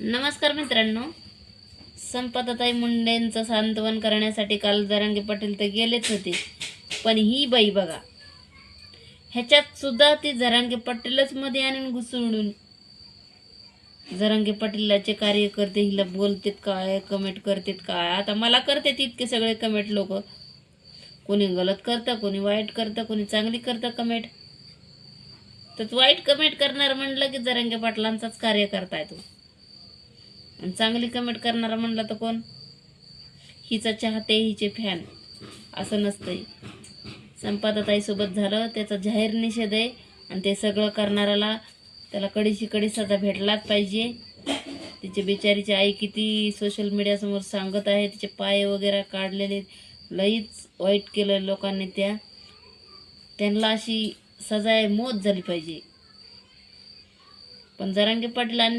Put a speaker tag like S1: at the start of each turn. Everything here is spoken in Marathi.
S1: नमस्कार मित्रांनो. संपदाताई मुंडेंचं सांत्वन करण्यासाठी काल जरांगे पाटील तर गेलेच होते, पण ही बाई बघा, ह्याच्यात सुद्धा ती जरांगे पाटीलच मध्ये आणून घुसळून जरांगे पाटीलाचे कार्यकर्ते हिला बोलतेत काय, कमेंट करतेत काय. आता मला करतेत इतके सगळे कमेंट लोक, कोणी गलत करतं, कोणी वाईट करतं, कोणी चांगली करतं कमेंट. तर वाईट कमेंट करणार म्हणलं की जरांगे पाटलांचाच कार्यकर्ता आहे तो, आणि चांगली कमेंट करणारा म्हणला तर कोण, हिचा चाहते, हिचे फॅन. असं नसतंय. संपादताई सोबत झालं त्याचा जाहीर निषेध आहे, आणि ते सगळं करणाऱ्याला त्याला कडीची कडी सजा भेटलाच पाहिजे. तिची बिचारीची आई किती सोशल मीडियासमोर सांगत आहे, तिचे पाय वगैरे काढलेले, लईच वाईट केलं लोकांनी. त्यांना अशी सजा आहे, मौत झाली पाहिजे. पण जरांगे पाटील आणि